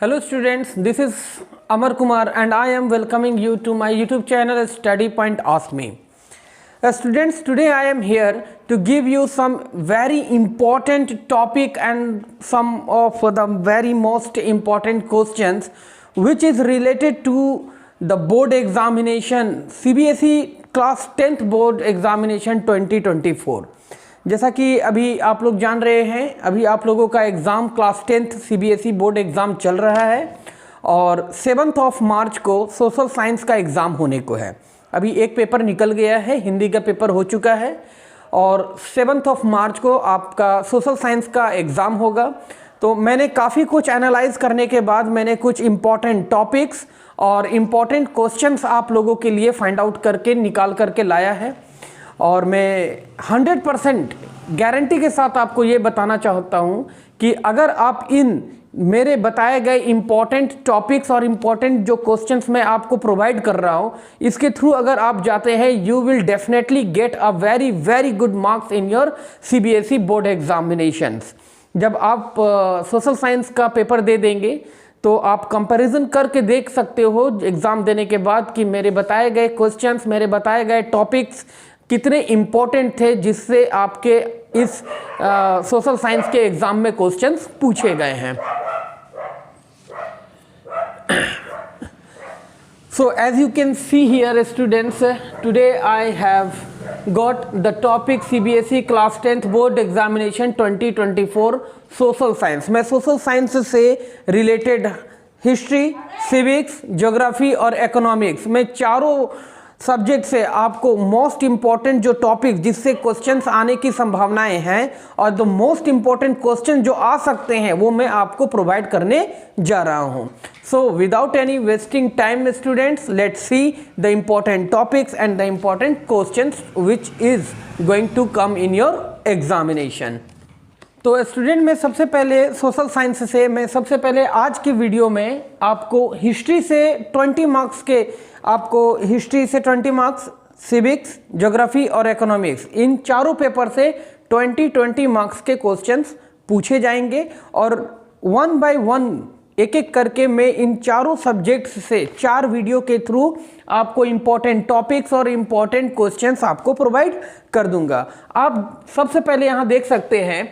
Hello students, this is Amar Kumar and I am welcoming you to my YouTube channel Study Point Ask Me. Students, today I am here to give you some very important topic and some of the very most important questions which is related to the board examination CBSE class 10th board examination 2024. जैसा कि अभी आप लोग जान रहे हैं, अभी आप लोगों का exam class 10th CBSE board exam चल रहा है और 7 मार्च को सोशल साइंस का एग्ज़ाम होने को है। अभी एक पेपर निकल गया है, हिंदी का पेपर हो चुका है और 7 मार्च को आपका सोशल साइंस का एग्ज़ाम होगा। तो मैंने काफ़ी कुछ एनालाइज करने के बाद मैंने कुछ इम्पॉर्टेंट टॉपिक्स और इम्पॉर्टेंट क्वेश्चंस आप लोगों के लिए फाइंड आउट करके निकाल करके लाया है और मैं 100% गारंटी के साथ आपको ये बताना चाहता हूँ कि अगर आप इन मेरे बताए गए इम्पॉर्टेंट टॉपिक्स और इम्पॉर्टेंट जो क्वेश्चंस मैं आपको प्रोवाइड कर रहा हूँ, इसके थ्रू अगर आप जाते हैं you will definitely get a very very good marks in your CBSE board examinations. जब आप सोशल साइंस का पेपर दे देंगे तो आप कंपैरिजन करके देख सकते हो एग्ज़ाम देने के बाद कि मेरे बताए गए क्वेश्चंस, मेरे बताए गए टॉपिक्स कितने इम्पोर्टेंट थे जिससे आपके इस सोशल साइंस के एग्ज़ाम में क्वेश्चंस पूछे गए हैं। So as you can see here students, today I have got the topic CBSE class 10th board examination 2024 social science। मैं सोशल साइंस से रिलेटेड हिस्ट्री, सिविक्स, ज्योग्राफी और इकोनॉमिक्स में चारों सब्जेक्ट से आपको मोस्ट इम्पॉर्टेंट जो टॉपिक जिससे questions आने की संभावनाएं हैं और द मोस्ट इम्पॉर्टेंट क्वेश्चन जो आ सकते हैं वो मैं आपको प्रोवाइड करने जा रहा हूं। So without any wasting time students, let's see the important topics and the important questions which is going to come in your examination. तो स्टूडेंट मैं सबसे पहले सोशल साइंस से मैं सबसे पहले आज की वीडियो में आपको हिस्ट्री से 20 मार्क्स के आपको हिस्ट्री से 20 मार्क्स, सिविक्स, ज्योग्राफी और इकोनॉमिक्स इन चारों पेपर से 20 मार्क्स के क्वेश्चंस पूछे जाएंगे और 1 बाय 1 एक एक करके मैं इन चारों सब्जेक्ट्स से 4 वीडियो के थ्रू आपको इम्पॉर्टेंट टॉपिक्स और इम्पॉर्टेंट क्वेश्चंस आपको प्रोवाइड कर दूंगा। आप सबसे पहले यहाँ देख सकते हैं,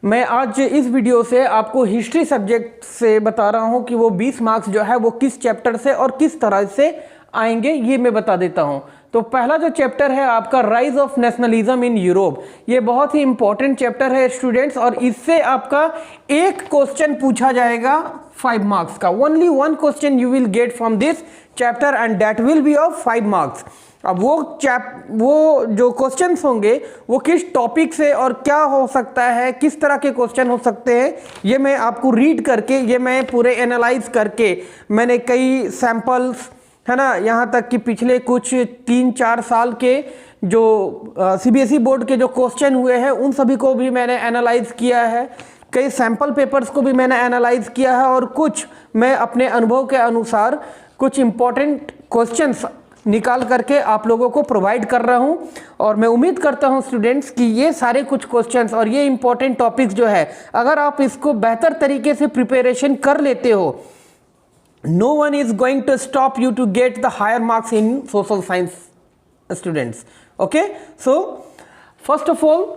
मैं आज इस वीडियो से आपको हिस्ट्री सब्जेक्ट से बता रहा हूँ कि वो 20 मार्क्स जो है वो किस चैप्टर से और किस तरह से आएंगे ये मैं बता देता हूँ। तो पहला जो चैप्टर है आपका rise of nationalism in Europe, ये बहुत ही इंपॉर्टेंट चैप्टर है स्टूडेंट्स और इससे आपका एक क्वेश्चन पूछा जाएगा 5 मार्क्स का। Only 1 question you will get from this chapter and that will be of 5 marks. अब वो जो क्वेश्चंस होंगे वो किस टॉपिक से और क्या हो सकता है, किस तरह के क्वेश्चन हो सकते हैं, ये मैं आपको रीड करके, ये मैं पूरे एनालाइज करके मैंने कई सैंपल्स है ना, यहाँ तक कि पिछले कुछ 3-4 साल के जो सीबीएसई बोर्ड के जो क्वेश्चन हुए हैं उन सभी को भी मैंने एनालाइज किया है, कई सैंपल पेपर्स को भी मैंने एनालाइज किया है और कुछ मैं अपने अनुभव के अनुसार कुछ इम्पोर्टेंट क्वेश्चंस निकाल करके आप लोगों को प्रोवाइड कर रहा हूं और मैं उम्मीद करता हूं स्टूडेंट्स कि ये सारे कुछ क्वेश्चंस और ये इंपॉर्टेंट टॉपिक्स जो है अगर आप इसको बेहतर तरीके से प्रिपरेशन कर लेते हो, no one is going to stop you to get the higher marks in social science students. Okay, so first of all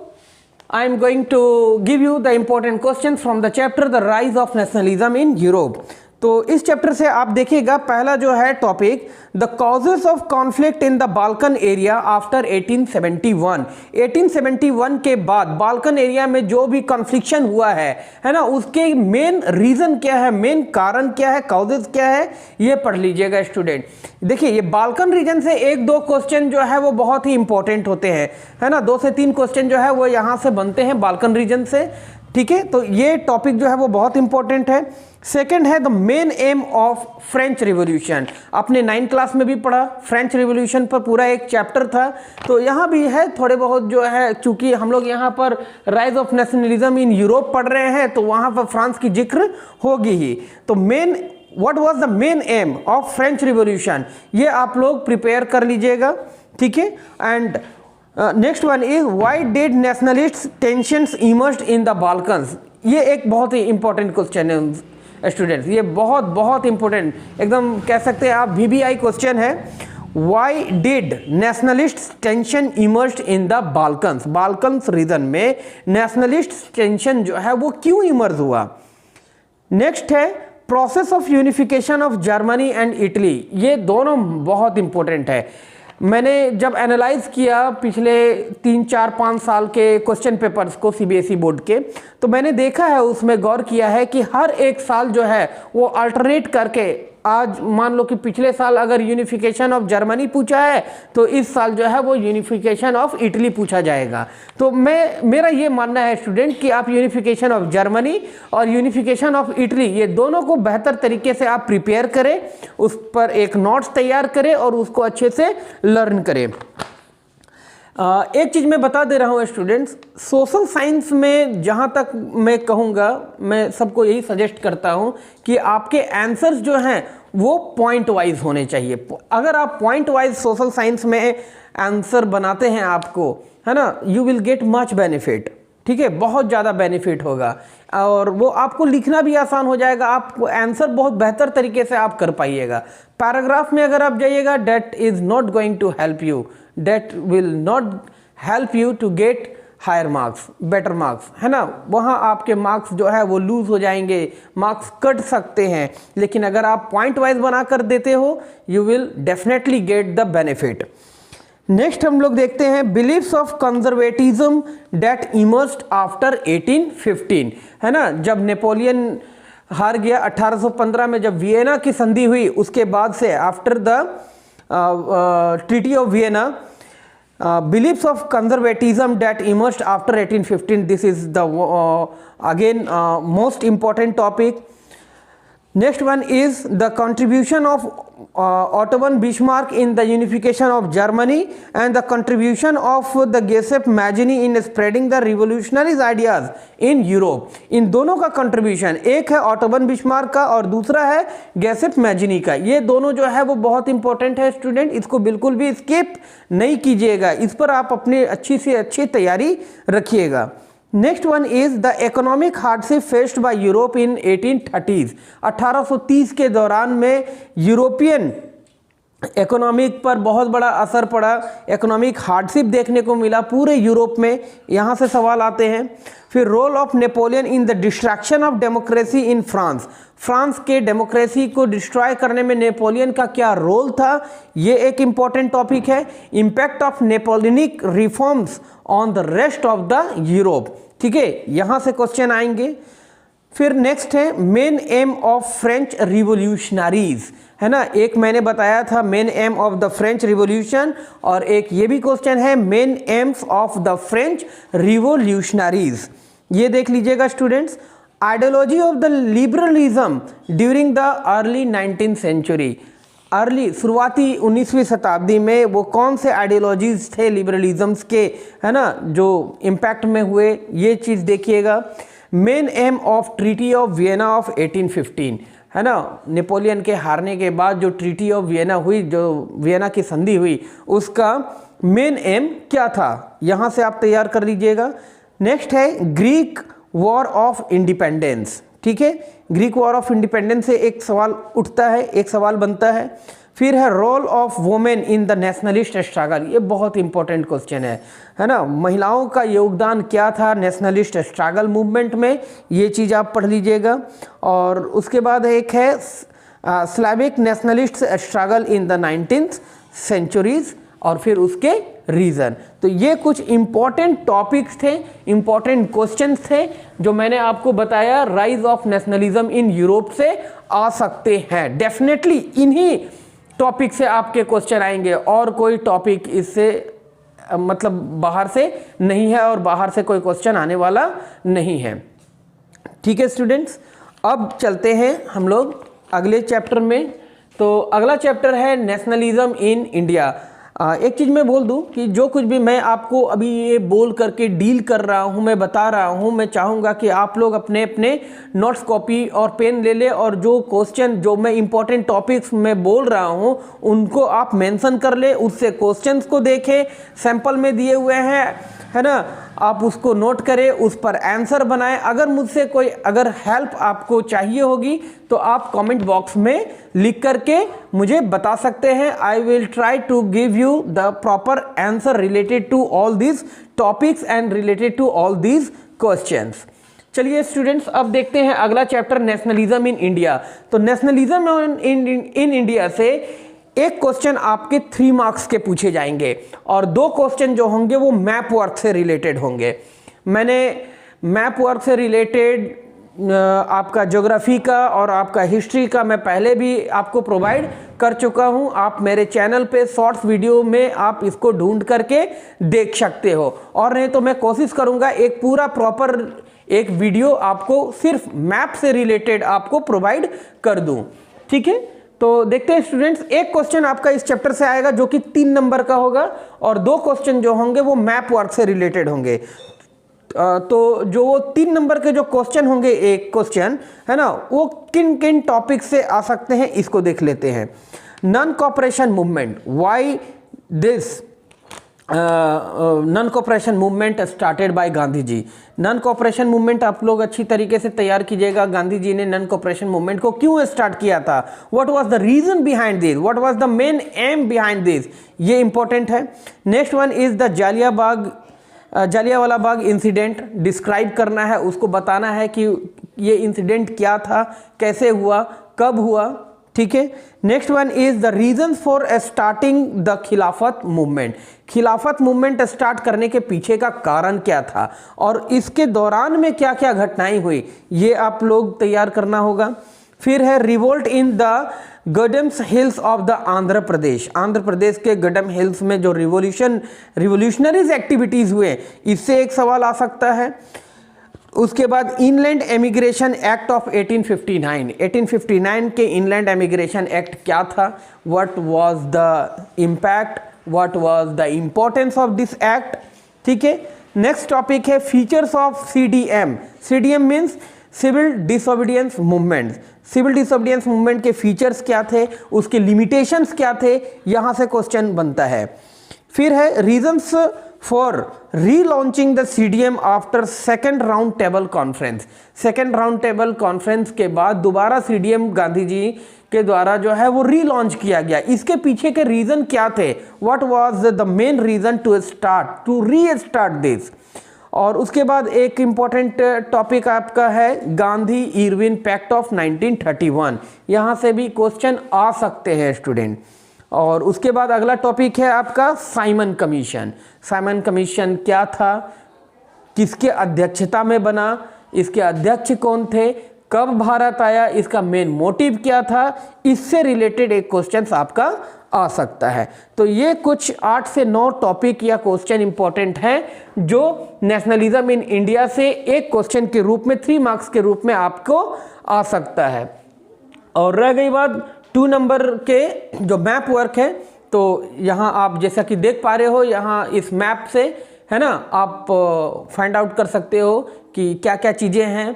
I am going to give you the important questions from the chapter The Rise of Nationalism in Europe। तो इस chapter से आप देखिएगा, पहला जो है topic the causes of conflict in the Balkan area after 1871। 1871 के बाद बाल्कन एरिया में जो भी कॉन्फ्लिक्शन हुआ है ना, उसके मेन रीजन क्या है, मेन कारण क्या है, कॉजेस क्या है, ये पढ़ लीजिएगा स्टूडेंट। देखिए ये बाल्कन रीजन से 1-2 क्वेश्चन जो है वो बहुत ही इंपॉर्टेंट होते हैं, है ना, 2 से 3 क्वेश्चन जो है वो यहाँ से बनते हैं बाल्कन रीजन से। ठीक है, तो ये टॉपिक जो है वो बहुत इंपॉर्टेंट है। सेकंड है the main aim of French revolution, आपने 9th क्लास में भी पढ़ा, फ्रेंच रिवॉल्यूशन पर पूरा एक चैप्टर था, तो यहाँ भी है थोड़े बहुत जो है, चूंकि हम लोग यहाँ पर rise of nationalism in Europe पढ़ रहे हैं तो वहाँ पर फ्रांस की जिक्र होगी ही। तो main what was the main aim of French revolution, ये आप लोग प्रिपेयर कर लीजिएगा। ठीक है, and next one is why did nationalist tensions emerged in the Balkans, ये एक बहुत ही इंपॉर्टेंट क्वेश्चन है स्टूडेंट्स, ये बहुत बहुत इंपॉर्टेंट, एकदम कह सकते हैं आप VBI क्वेश्चन है। Why did nationalist tension emerge in the Balkans, Balkans region में नेशनलिस्ट टेंशन जो है वो क्यों इमर्ज हुआ। नेक्स्ट है process of unification of Germany and Italy, ये दोनों बहुत इंपॉर्टेंट है। मैंने जब एनालाइज किया पिछले 3-4-5 साल के क्वेश्चन पेपर्स को CBSE बोर्ड के, तो मैंने देखा है, उसमें गौर किया है कि हर एक साल जो है वो अल्टरनेट करके, आज मान लो कि पिछले साल अगर यूनिफिकेशन ऑफ जर्मनी पूछा है तो इस साल जो है वो यूनिफिकेशन ऑफ इटली पूछा जाएगा। तो मेरा ये मानना है स्टूडेंट कि आप यूनिफिकेशन ऑफ जर्मनी और यूनिफिकेशन ऑफ इटली, ये दोनों को बेहतर तरीके से आप प्रिपेयर करें, उस पर एक नोट्स तैयार करें और उसको अच्छे से लर्न करें। एक चीज़ मैं बता दे रहा हूँ स्टूडेंट्स, सोशल साइंस में जहाँ तक मैं कहूँगा, मैं सबको यही सजेस्ट करता हूँ कि आपके आंसर्स जो हैं वो पॉइंट वाइज होने चाहिए। अगर आप पॉइंट वाइज सोशल साइंस में आंसर बनाते हैं आपको, है ना, you will get much benefit, ठीक है, बहुत ज़्यादा बेनिफिट होगा और वो आपको लिखना भी आसान हो जाएगा, आप आंसर बहुत बेहतर तरीके से आप कर पाइएगा। पैराग्राफ में अगर आप जाइएगा, that is not going to help you, that will not help you to get higher marks, better marks, है ना, वहाँ आपके मार्क्स जो है वो लूज हो जाएंगे, मार्क्स कट सकते हैं। लेकिन अगर आप पॉइंट वाइज बना कर देते हो, you will definitely get the benefit। Next हम लोग देखते हैं beliefs of conservatism that emerged after 1815, है ना, जब नेपोलियन हार गया 1815 में, जब वियना की संधि हुई, उसके बाद से after the Treaty of Vienna, beliefs of conservatism that emerged after 1815. This is the again most important topic. Next one is the contribution of Otto von Bismarck in the unification of Germany and the contribution of the Giuseppe Mazzini in spreading the revolutionary ideas in Europe. इन दोनों का contribution, एक है auto von Bismarck का और दूसरा है गिउसेप Mazzini का। ये दोनों जो है वो बहुत इंपॉर्टेंट है स्टूडेंट, इसको बिल्कुल भी स्किप नहीं कीजिएगा, इस पर आप अपनी अच्छी से अच्छी तैयारी रखिएगा। Next one is the economic hardship faced by Europe in 1830। 1830 के दौरान में यूरोपियन इकोनॉमिक पर बहुत बड़ा असर पड़ा, इकोनॉमिक हार्डशिप देखने को मिला पूरे यूरोप में, यहाँ से सवाल आते हैं। फिर role of Napoleon in the distraction of democracy in France, France के डेमोक्रेसी को डिस्ट्रॉय करने में नेपोलियन का क्या रोल था, ये एक इम्पॉर्टेंट टॉपिक है। Impact of Napoleonic reforms on the rest of the Europe, ठीक है, यहाँ से क्वेश्चन आएंगे। फिर नेक्स्ट है main aim of French revolutionaries, है ना, एक मैंने बताया था main aim of the French revolution, और एक ये भी क्वेश्चन है main aims of the French revolutionaries. ये देख लीजिएगा students. Ideology of the liberalism during the early 19th century, early शुरुआती 19वीं शताब्दी में वो कौन से आइडियोलॉजीज थे लिबरलिज्म्स के, है ना, जो इम्पैक्ट में हुए, ये चीज़ देखिएगा। Main aim of treaty of Vienna of 1815, है ना, नेपोलियन के हारने के बाद जो ट्रीटी ऑफ वियना हुई, जो वियना की संधि हुई, उसका मेन एम क्या था, यहाँ से आप तैयार कर लीजिएगा। नेक्स्ट है ग्रीक वॉर ऑफ इंडिपेंडेंस, ठीक है, ग्रीक वॉर ऑफ इंडिपेंडेंस से एक सवाल उठता है, एक सवाल बनता है। फिर है role of women in the nationalist struggle, ये बहुत इंपॉर्टेंट क्वेश्चन है ना, महिलाओं का योगदान क्या था नेशनलिस्ट स्ट्रगल मूवमेंट में, ये चीज़ आप पढ़ लीजिएगा। और उसके बाद एक है Slavic nationalist struggle in the 19th centuries, और फिर उसके रीज़न। तो ये कुछ इम्पॉर्टेंट टॉपिक्स थे, इम्पॉर्टेंट क्वेश्चंस थे जो मैंने आपको बताया, rise of nationalism in Europe से आ सकते हैं। डेफिनेटली इन्हीं टॉपिक से आपके क्वेश्चन आएंगे, और कोई टॉपिक इससे मतलब बाहर से नहीं है, और बाहर से कोई क्वेश्चन आने वाला नहीं है। ठीक है स्टूडेंट्स, अब चलते हैं हम लोग अगले चैप्टर में। तो अगला चैप्टर है नेशनलिज्म इन इंडिया। एक चीज़ मैं बोल दूं कि जो कुछ भी मैं आपको अभी ये बोल करके डील कर रहा हूं, मैं बता रहा हूं, मैं चाहूँगा कि आप लोग अपने अपने नोट्स कॉपी और पेन ले ले, और जो क्वेश्चन जो मैं इंपॉर्टेंट टॉपिक्स में बोल रहा हूं उनको आप मेंशन कर ले, उससे क्वेश्चंस को देखें, सैंपल में दिए हुए हैं, है ना, आप उसको नोट करें, उस पर आंसर बनाएं। अगर मुझसे कोई अगर हेल्प आपको चाहिए होगी तो आप कमेंट बॉक्स में लिख करके मुझे बता सकते हैं। I will try to give you the proper answer related to all these topics and related to all these questions. चलिए स्टूडेंट्स, अब देखते हैं अगला चैप्टर, नेशनलिज्म इन इंडिया। तो नेशनलिज्म इन इंडिया से एक क्वेश्चन आपके 3 मार्क्स के पूछे जाएंगे और 2 क्वेश्चन जो होंगे वो मैप वर्क से रिलेटेड होंगे। मैंने मैप वर्क से रिलेटेड आपका ज्योग्राफी का और आपका हिस्ट्री का मैं पहले भी आपको प्रोवाइड कर चुका हूं। आप मेरे चैनल पे शॉर्ट्स वीडियो में आप इसको ढूंढ करके देख सकते हो, और नहीं तो मैं कोशिश करूंगा एक पूरा प्रॉपर एक वीडियो आपको सिर्फ मैप से रिलेटेड आपको प्रोवाइड कर दूं। ठीक है, तो देखते हैं स्टूडेंट्स, एक क्वेश्चन आपका इस चैप्टर से आएगा जो कि 3 नंबर का होगा और 2 क्वेश्चन जो होंगे वो मैप वर्क से रिलेटेड होंगे। तो जो वो 3 नंबर के जो क्वेश्चन होंगे, एक क्वेश्चन है ना, वो किन किन टॉपिक से आ सकते हैं इसको देख लेते हैं। Non cooperation movement, why this non cooperation movement started by Gandhi ji. Non cooperation movement आप लोग अच्छी तरीके से तैयार कीजिएगा। गांधी जी ने नॉन कोऑपरेशन मूवमेंट को क्यों स्टार्ट किया था, what was the reason behind this, what was the main aim behind this, ये इंपॉर्टेंट है। Next one is the Jallianwala Bagh incident, describe करना है, उसको बताना है कि ये इंसिडेंट क्या था, कैसे हुआ, कब हुआ। ठीक है, next one is the reason for starting the Khilafat movement. Khilafat movement start करने के पीछे का कारण क्या था और इसके दौरान में क्या क्या घटनाएं हुई, ये आप लोग तैयार करना होगा। फिर है revolt in the Gudems hills of the Andhra Pradesh. Andhra Pradesh के गडम हिल्स में जो रिवोल्यूशनरीज एक्टिविटीज हुए, इससे एक सवाल आ सकता है। उसके बाद इनलैंड एमिग्रेशन एक्ट ऑफ 1859, 1859 के इनलैंड एमिग्रेशन एक्ट क्या था, what was the impact, what was the importance of this act. ठीक है, नेक्स्ट टॉपिक है features of CDM. CDM means civil disobedience movement. Civil disobedience movement के features क्या थे, उसके लिमिटेशंस क्या थे, यहां से क्वेश्चन बनता है। फिर है reasons for relaunching the CDM after second round table conference. Second round table conference के बाद दोबारा सीडीएम गांधी जी के द्वारा जो है वो रीलॉन्च किया गया, इसके पीछे के रीजन क्या थे, what was the main reason to restart this. और उसके बाद एक इंपॉर्टेंट टॉपिक आपका है गांधी इरविन पैक्ट ऑफ 1931, यहां से भी क्वेश्चन आ सकते हैं स्टूडेंट। और उसके बाद अगला टॉपिक है आपका साइमन कमीशन। साइमन कमीशन क्या था, किसके अध्यक्षता में बना, इसके अध्यक्ष कौन थे, कब भारत आया, इसका मेन मोटिव क्या था, इससे रिलेटेड एक क्वेश्चन आपका आ सकता है। तो ये कुछ 8 से 9 टॉपिक या क्वेश्चन इंपॉर्टेंट हैं जो नेशनलिज्म इन इंडिया से एक क्वेश्चन के रूप में 3 मार्क्स के रूप में आपको आ सकता है। और रह गई बात 2 नंबर के जो मैप वर्क है, तो यहाँ आप जैसा कि देख पा रहे हो, यहाँ इस मैप से है ना आप फाइंड आउट कर सकते हो कि क्या क्या चीज़ें हैं।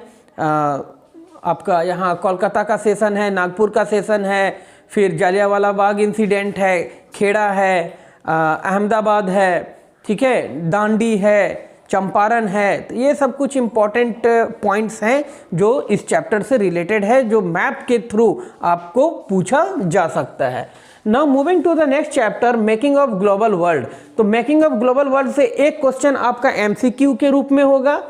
आपका यहाँ कोलकाता का सेशन है, नागपुर का सेशन है, फिर जालियांवाला बाग इंसिडेंट है, खेड़ा है, अहमदाबाद है, ठीक है, दांडी है, चंपारण है। तो ये सब कुछ इंपॉर्टेंट पॉइंट्स हैं जो इस चैप्टर से रिलेटेड है, जो मैप के थ्रू आपको पूछा जा सकता है। Now moving to the next chapter, making of global world. तो मेकिंग ऑफ ग्लोबल वर्ल्ड से एक क्वेश्चन आपका एमसीक्यू के रूप में होगा,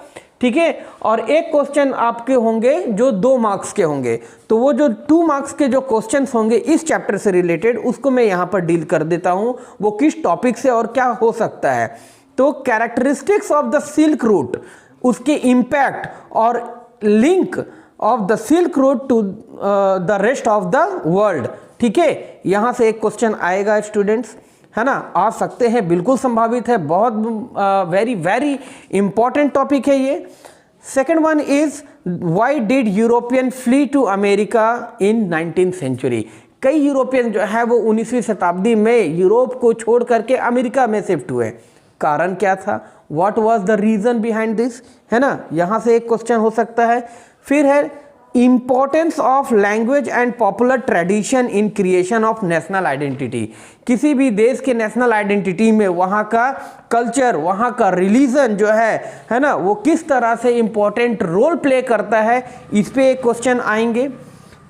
ठीक है, और एक क्वेश्चन आपके होंगे जो 2 मार्क्स के होंगे। तो वो जो 2 मार्क्स के जो क्वेश्चंस होंगे इस चैप्टर से रिलेटेड, उसको मैं यहाँ पर डील कर देता हूँ, वो किस टॉपिक से और क्या हो सकता है। तो characteristics of the silk route, उसके इम्पैक्ट और link of the silk route to the rest of the world, ठीक है, यहाँ से एक क्वेश्चन आएगा स्टूडेंट्स, है ना, आ सकते हैं, बिल्कुल संभावित है, बहुत वेरी वेरी इंपॉर्टेंट टॉपिक है ये। Second one is why did European flee to America in 19th century. कई यूरोपियन जो है वो 19वीं शताब्दी में यूरोप को छोड़ करके अमेरिका में शिफ्ट हुए, कारण क्या था, what was the reason behind this, है ना, यहाँ से एक क्वेश्चन हो सकता है। फिर है importance of language and popular tradition in creation of national identity. किसी भी देश के नेशनल आइडेंटिटी में वहाँ का कल्चर, वहाँ का रिलीजन जो है ना, वो किस तरह से इम्पोर्टेंट रोल प्ले करता है, इस पे एक क्वेश्चन आएंगे।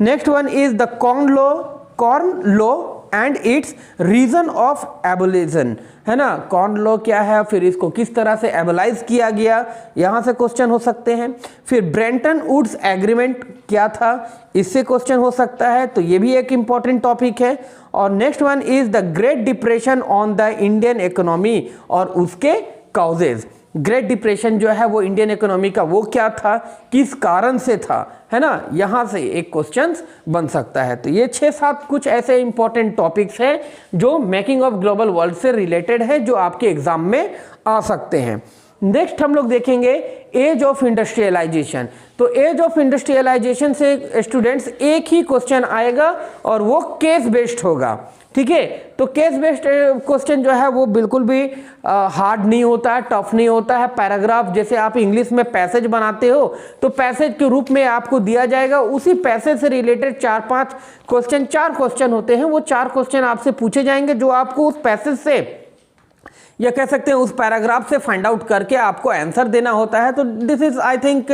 Next one is the corn law and its reason of abolition, है ना। कॉर्न लॉ क्या है, फिर इसको किस तरह से एबोलाइज किया गया, यहाँ से क्वेश्चन हो सकते हैं। फिर ब्रेंटन वुड्स एग्रीमेंट क्या था, इससे क्वेश्चन हो सकता है, तो ये भी एक इम्पॉर्टेंट टॉपिक है। और next one is the great depression on the Indian economy और उसके काउजेज। ग्रेट डिप्रेशन जो है वो इंडियन इकोनॉमी का वो क्या था, किस कारण से था, है ना, यहाँ से एक क्वेश्चन बन सकता है। तो ये 6-7 कुछ ऐसे इंपॉर्टेंट टॉपिक्स हैं जो मेकिंग ऑफ ग्लोबल वर्ल्ड से रिलेटेड है, जो आपके एग्जाम में आ सकते हैं। नेक्स्ट हम लोग देखेंगे एज ऑफ इंडस्ट्रियलाइजेशन। तो एज ऑफ इंडस्ट्रियलाइजेशन से स्टूडेंट्स एक ही क्वेश्चन आएगा और वो केस बेस्ड होगा, ठीक है। तो केस बेस्ड क्वेश्चन जो है वो बिल्कुल भी हार्ड नहीं होता है, टफ नहीं होता है। पैराग्राफ जैसे आप इंग्लिश में पैसेज बनाते हो तो पैसेज के रूप में आपको दिया जाएगा, उसी पैसेज से रिलेटेड 4-5 क्वेश्चन, 4 क्वेश्चन होते हैं, वो 4 क्वेश्चन आपसे पूछे जाएंगे जो आपको उस पैसेज से या कह सकते हैं उस पैराग्राफ से फाइंड आउट करके आपको आंसर देना होता है। तो this is I think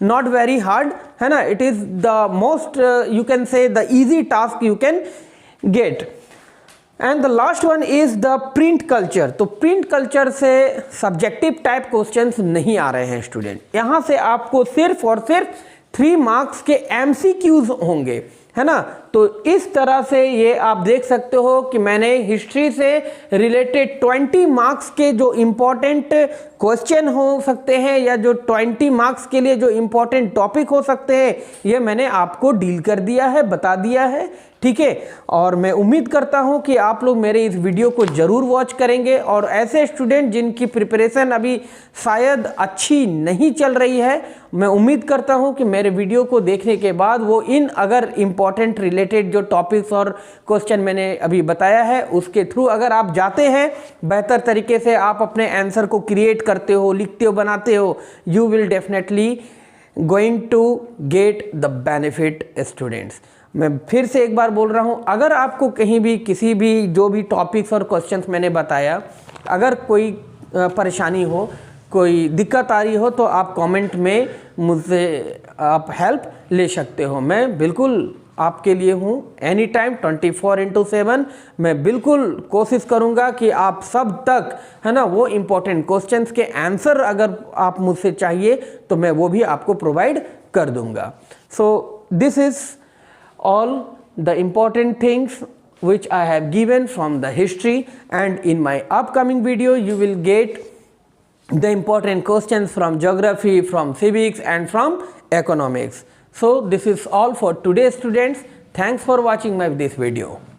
not very hard, है ना। It is the most you can say the easy task you can get. And the last one is the print culture. तो print culture से subjective type questions नहीं आ रहे हैं student, यहाँ से आपको सिर्फ और सिर्फ 3 मार्क्स के MCQs होंगे, है ना। तो इस तरह से ये आप देख सकते हो कि मैंने हिस्ट्री से रिलेटेड 20 मार्क्स के जो इम्पोर्टेंट क्वेश्चन हो सकते हैं या जो 20 मार्क्स के लिए जो इम्पोर्टेंट टॉपिक हो सकते हैं, ये मैंने आपको डील कर दिया है, बता दिया है, ठीक है। और मैं उम्मीद करता हूं कि आप लोग मेरे इस वीडियो को जरूर वॉच करेंगे और ऐसे स्टूडेंट जिनकी प्रिपरेशन अभी शायद अच्छी नहीं चल रही है, मैं उम्मीद करता हूं कि मेरे वीडियो को देखने के बाद वो इन अगर इम्पॉर्टेंट रिलेटेड जो टॉपिक्स और क्वेश्चन मैंने अभी बताया है उसके थ्रू अगर आप जाते हैं, बेहतर तरीके से आप अपने आंसर को क्रिएट करते हो, लिखते हो, बनाते हो, you will definitely going to get the benefit students. मैं फिर से एक बार बोल रहा हूं, अगर आपको कहीं भी किसी भी जो भी टॉपिक्स और क्वेश्चंस मैंने बताया, अगर कोई परेशानी हो, कोई दिक्कत आ रही हो, तो आप कमेंट में मुझसे आप हेल्प ले सकते हो। मैं बिल्कुल आपके लिए हूँ एनी टाइम 24/7। मैं बिल्कुल कोशिश करूँगा कि आप सब तक, है ना, वो इम्पोर्टेंट क्वेश्चंस के आंसर अगर आप मुझसे चाहिए तो मैं वो भी आपको प्रोवाइड कर दूँगा। So this is all the important things which I have given from the history, and in my upcoming video you will get the important questions from geography, from civics and from economics. So this is all for today students. Thanks for watching this video.